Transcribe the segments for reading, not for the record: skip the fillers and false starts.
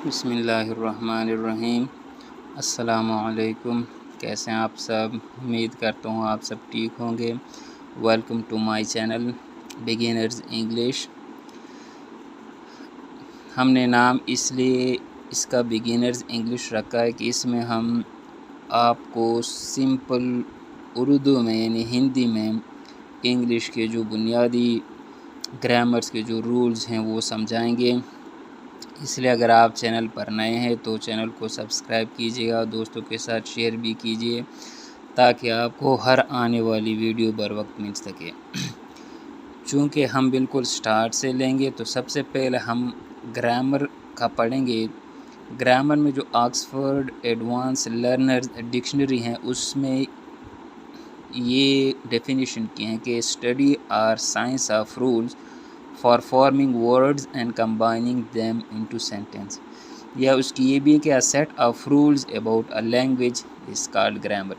बिस्मिल्लाहिर्रहमानिर्रहीम। अस्सलामुअलैकुम। कैसे हैं आप सब? उम्मीद करता हूँ आप सब ठीक होंगे। Welcome to my channel Beginners English. हमने नाम इसलिए इसका बिगिनर्स इंग्लिश रखा है कि इसमें हम आपको सिंपल उर्दू में यानी हिंदी में इंग्लिश के जो बुनियादी ग्रामर्स के जो रूल्स हैं वो समझाएंगे। इसलिए अगर आप चैनल पर नए हैं तो चैनल को सब्सक्राइब कीजिएगा, दोस्तों के साथ शेयर भी कीजिए ताकि आपको हर आने वाली वीडियो बर वक्त मिल सके। चूँकि हम बिल्कुल स्टार्ट से लेंगे तो सबसे पहले हम ग्रामर का पढ़ेंगे। ग्रामर में जो ऑक्सफोर्ड एडवांस लर्नर्स डिक्शनरी हैं उसमें ये डेफिनेशन की हैं कि study or science of rules for forming words and combining them into sentence. या उसकी ये भी है कि a set of rules about a language is called grammar.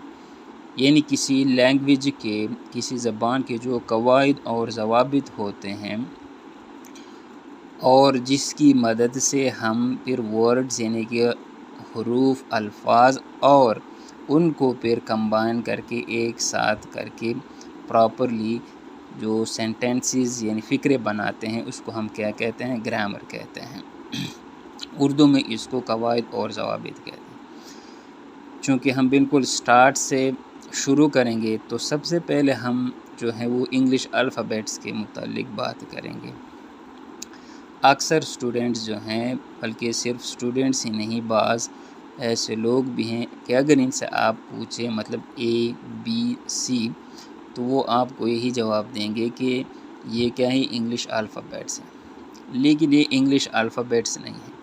यानी किसी लैंग्वेज के, किसी ज़बान के जो कवायद और ज़वाबित होते हैं और जिसकी मदद से हम फिर वर्ड्स यानी कि हरूफ, अल्फाज और उनको फिर कंबाइन करके एक साथ करके प्रॉपरली जो सेंटेंसेस यानी फ़िक्रे बनाते हैं उसको हम क्या कहते हैं? ग्रामर कहते हैं। उर्दू में इसको कवायद और ज़वाबित कहते हैं। चूँकि हम बिल्कुल स्टार्ट से शुरू करेंगे तो सबसे पहले हम जो है वो इंग्लिश अल्फ़ाबेट्स के मुतालिक बात करेंगे। अक्सर स्टूडेंट्स जो हैं, बल्कि सिर्फ स्टूडेंट्स ही नहीं, बाज़ ऐसे लोग भी हैं कि अगर इनसे आप पूछें मतलब ए बी सी तो वो आपको यही जवाब देंगे कि ये क्या है? इंग्लिश अल्फ़ाबेट्स हैं। लेकिन ये इंग्लिश अल्फ़ाबेट्स नहीं हैं।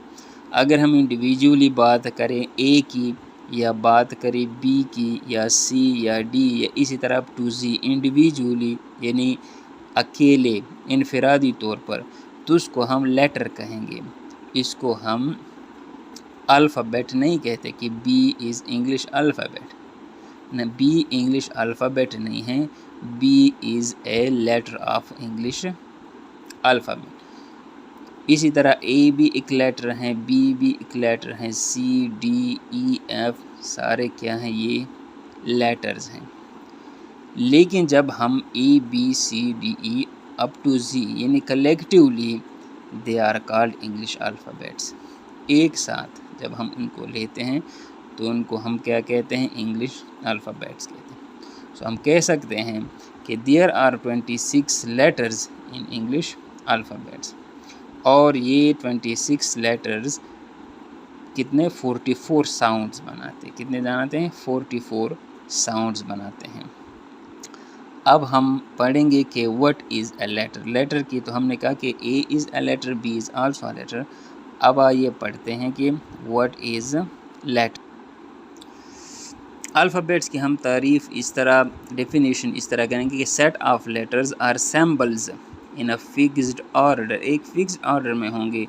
अगर हम इंडिविजुअली बात करें ए की या बात करें बी की या सी या डी या इसी तरह अप टू ज़ी इंडिविजुअली यानी अकेले इनफरादी तौर पर, तो उसको हम लेटर कहेंगे। इसको हम अल्फ़ाबेट नहीं कहते कि बी इज़ इंग्लिश अल्फ़ाबेट। न, बी इंग्लिश अल्फ़ाबेट नहीं है, B is a letter of English alphabet. इसी तरह ए भी एक लेटर हैं, बी भी एक लेटर हैं, सी डी ई एफ सारे क्या हैं? ये लेटर्स हैं। लेकिन जब हम A B C D E up to Z यानी collectively they are called English alphabets. एक साथ जब हम उनको लेते हैं तो उनको हम क्या कहते हैं? इंग्लिश अल्फ़ाबेट्स कहते हैं। सो हम कह सकते हैं कि there are 26 letters in English alphabets और ये 26 लेटर्स कितने? 44 साउंड्स बनाते हैं। कितने बनाते हैं? 44 साउंड्स बनाते हैं। अब हम पढ़ेंगे कि what is a letter. Letter की तो हमने कहा कि A is a letter, B is also a letter. अब आइए पढ़ते हैं कि व्हाट इज़ लेटर। अल्फ़ाबेट्स की हम तारीफ़ इस तरह, डेफिनेशन इस तरह करेंगे कि set of letters or symbols in a fixed order. एक फिक्स्ड ऑर्डर में होंगे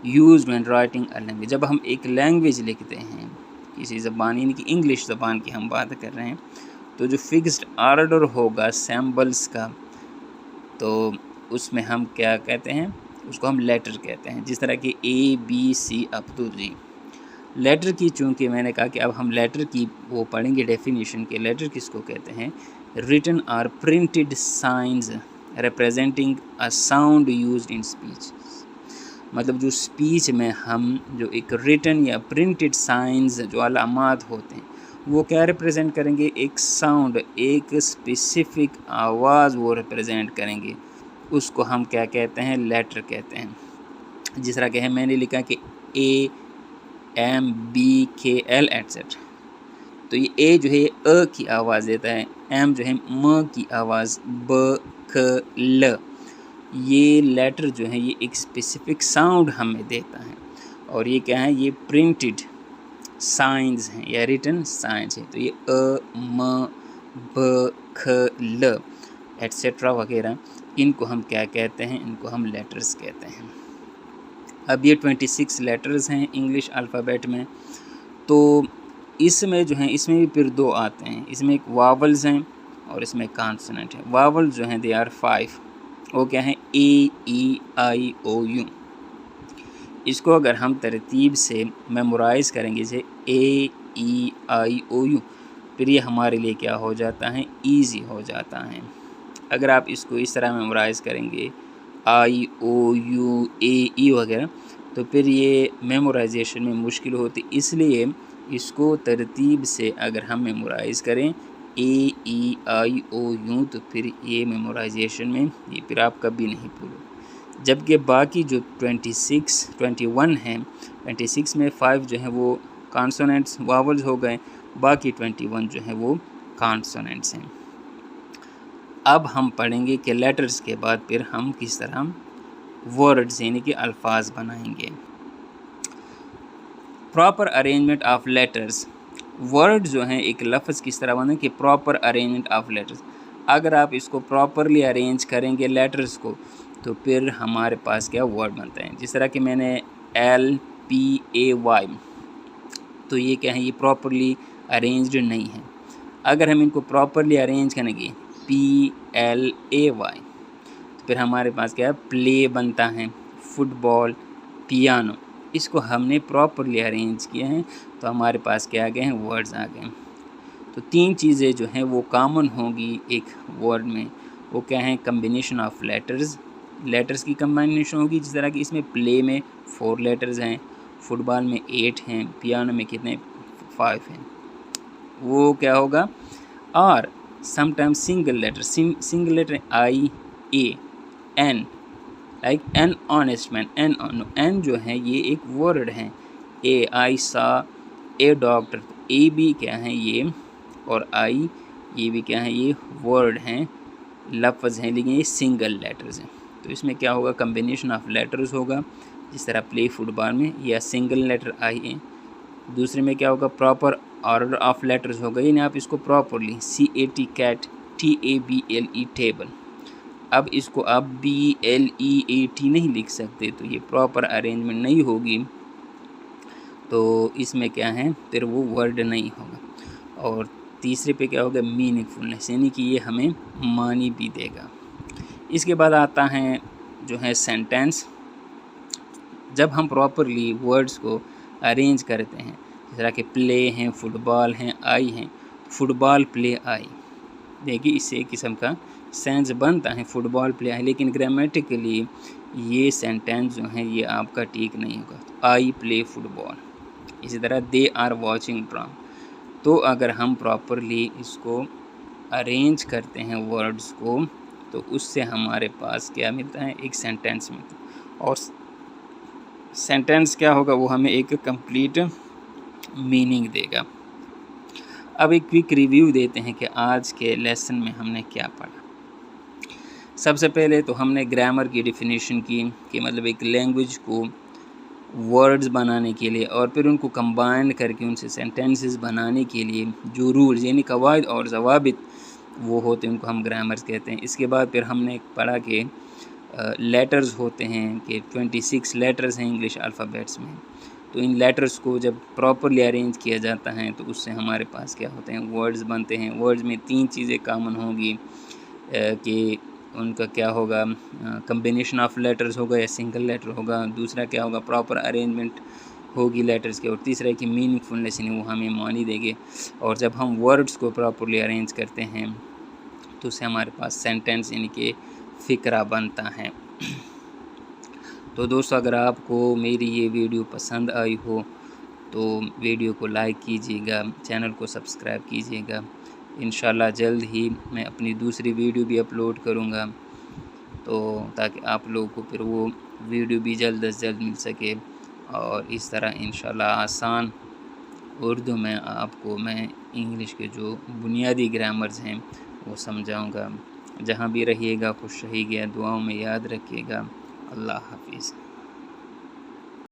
used when writing a language. जब हम एक लैंग्वेज लिखते हैं, किसी ज़बान यानी कि इंग्लिश ज़बान की हम बात कर रहे हैं, तो जो फिक्स्ड ऑर्डर होगा सिंबल्स का तो उसमें हम क्या कहते हैं? उसको हम लेटर कहते हैं। जिस तरह कि A B C up to G. Letter की चूँकि मैंने कहा कि अब हम लेटर की वो पढ़ेंगे डेफिनेशन के। लेटर किसको कहते हैं? Written or printed signs representing a sound used in speech. मतलब जो स्पीच में हम जो एक रिटन या प्रिंटेड साइंस जो अलामात होते हैं वो क्या रिप्रेजेंट करेंगे? एक साउंड, एक स्पेसिफिक आवाज़ वो रिप्रेजेंट करेंगे। उसको हम क्या कहते हैं? लेटर कहते हैं। जिस तरह के है मैंने लिखा कि ए एम बी के एल एट्सेट्रा, तो ये ए जो है अ की आवाज़ देता है, एम जो है म की आवाज़, ब क ल, ये लेटर जो है ये एक स्पेसिफिक साउंड हमें देता है। और ये क्या है? ये प्रिंटेड साइंस हैं या रिटन साइंस है। तो ये अ म ब ख ल एट्सेट्रा वगैरह, इनको हम क्या कहते हैं? इनको हम लेटर्स कहते हैं। अब ये 26 लेटर्स हैं इंग्लिश अल्फ़ाबेट में। तो इसमें जो हैं, इसमें भी फिर दो आते हैं। इसमें एक वावल्स हैं और इसमें कॉन्सोनेंट है। वावल्स जो हैं दे आर 5। वो क्या हैं? ए ई आई ओ यू। इसको अगर हम तरतीब से मेमोराइज़ करेंगे, जैसे AEIOU, फिर ये हमारे लिए क्या हो जाता है, ईज़ी हो जाता है। अगर आप इसको इस तरह मेमोराइज़ करेंगे IOUAE वगैरह, तो फिर ये मेमोराइजेशन में मुश्किल होती, इसलिए इसको तरतीब से अगर हम मेमोराइज़ करें AEIOU, तो फिर ये मेमोराइजेशन में ये फिर आप कभी नहीं भूलो। जबकि बाकी जो 21 हैं, 26 में 5 जो हैं वो कॉन्सोनेंट्स वावल्स हो गए, बाकी 21 जो हैं वो कॉन्सोनेंट्स हैं। अब हम पढ़ेंगे कि लेटर्स के बाद फिर हम किस तरह वर्ड्स यानी कि अल्फाज बनाएंगे। Proper arrangement of letters, word जो हैं एक लफ्ज़ किस तरह बने कि प्रॉपर अरेंजमेंट ऑफ लेटर्स। अगर आप इसको प्रॉपरली अरेंज करेंगे लेटर्स को, तो फिर हमारे पास क्या वर्ड बनता है। जिस तरह कि मैंने LPAY, तो ये क्या है, ये प्रॉपरली अरेंज्ड नहीं है। अगर हम इनको प्रॉपरली अरेंज करेंगे PLAY, तो फिर हमारे पास क्या है, प्ले बनता है, फुटबॉल, पियानो। इसको हमने प्रॉपरली अरेंज किए हैं, तो हमारे पास क्या आ गए हैं, वर्ड्स आ गए हैं। तो 3 चीज़ें जो हैं वो कॉमन होंगी एक वर्ड में, वो क्या है, कम्बिनेशन ऑफ लेटर्स की कम्बिनेशन होगी। जिस तरह कि इसमें प्ले में 4 लेटर्स हैं, फुटबॉल में 8 हैं, पियानो में कितने, 5 हैं, वो क्या होगा। और sometimes single letter IAN, like an honest man, an जो है ये एक वर्ड है। आई सा ए डॉक्टर, ए भी क्या है ये, और आई ये भी क्या है, ये वर्ड हैं, लफ्ज़ हैं, लेकिन ये सिंगल लेटर्स हैं। तो इसमें क्या होगा, कम्बिनेशन ऑफ लेटर्स होगा, जिस तरह प्ले फुटबॉल में, या सिंगल लेटर आई है। दूसरे में क्या होगा, प्रॉपर ऑर्डर ऑफ लेटर्स होगा, यानी आप इसको properly CAT cat, TABLE table. अब इसको आप BLEAT नहीं लिख सकते, तो ये प्रॉपर अरेंजमेंट नहीं होगी, तो इसमें क्या है, फिर वो वर्ड नहीं होगा। और तीसरे पे क्या होगा, मीनिंगफुलनेस, यानी कि ये हमें मानी भी देगा। इसके बाद आता है जो है सेंटेंस। जब हम प्रॉपरली वर्ड्स को अरेंज करते हैं, जिस तरह के प्ले हैं, फुटबॉल हैं, आई हैं, फुटबॉल प्ले आई, देखिए इससे एक किस्म का सेंस बनता है, फुटबॉल प्ले आई, लेकिन ग्रामेटिकली ये सेंटेंस जो है ये आपका ठीक नहीं होगा। आई प्ले फुटबॉल, इसी तरह दे आर वॉचिंग ड्रामा। तो अगर हम प्रॉपरली इसको अरेंज करते हैं वर्ड्स को, तो उससे हमारे पास क्या मिलता है, एक सेंटेंस मिलता है। और सेंटेंस क्या होगा, वो हमें एक कंप्लीट मीनिंग देगा। अब एक क्विक रिव्यू देते हैं कि आज के लेसन में हमने क्या पढ़ा। सबसे पहले तो हमने ग्रामर की डेफिनेशन की कि मतलब एक लैंग्वेज को वर्ड्स बनाने के लिए और फिर उनको कंबाइन करके उनसे सेंटेंसेस बनाने के लिए जो रूल्स यानी कवायद और ज़वाबित वो होते हैं, उनको हम ग्रामर्स कहते हैं। इसके बाद फिर हमने पढ़ा कि लेटर्स होते हैं कि 26 लेटर्स हैं इंग्लिश अल्फ़ाबेट्स में। तो इन लेटर्स को जब प्रॉपरली अरेंज किया जाता है तो उससे हमारे पास क्या होते हैं, वर्ड्स बनते हैं। वर्ड्स में 3 चीज़ें कॉमन होंगी कि उनका क्या होगा, कम्बिनेशन ऑफ लेटर्स होगा या सिंगल लेटर होगा। दूसरा क्या होगा, प्रॉपर अरेंजमेंट होगी लेटर्स के। और तीसरा है कि मीनिंगफुलनेस यानी वो हमें मानी देंगे। और जब हम वर्ड्स को प्रॉपरली अरेंज करते हैं तो उससे हमारे पास सेंटेंस यानी कि फ़िक्रा बनता है। तो दोस्तों, अगर आपको मेरी ये वीडियो पसंद आई हो तो वीडियो को लाइक कीजिएगा, चैनल को सब्सक्राइब कीजिएगा। इंशाल्लाह जल्द ही मैं अपनी दूसरी वीडियो भी अपलोड करूँगा, तो ताकि आप लोगों को फिर वो वीडियो भी जल्द से जल्द मिल सके। और इस तरह इंशाल्लाह आसान उर्दू में आपको मैं इंग्लिश के जो बुनियादी ग्रामर्स हैं वो समझाऊँगा। जहाँ भी रहिएगा खुश रहिएगा, दुआओं में याद रखिएगा। अल्लाह हाफिज़।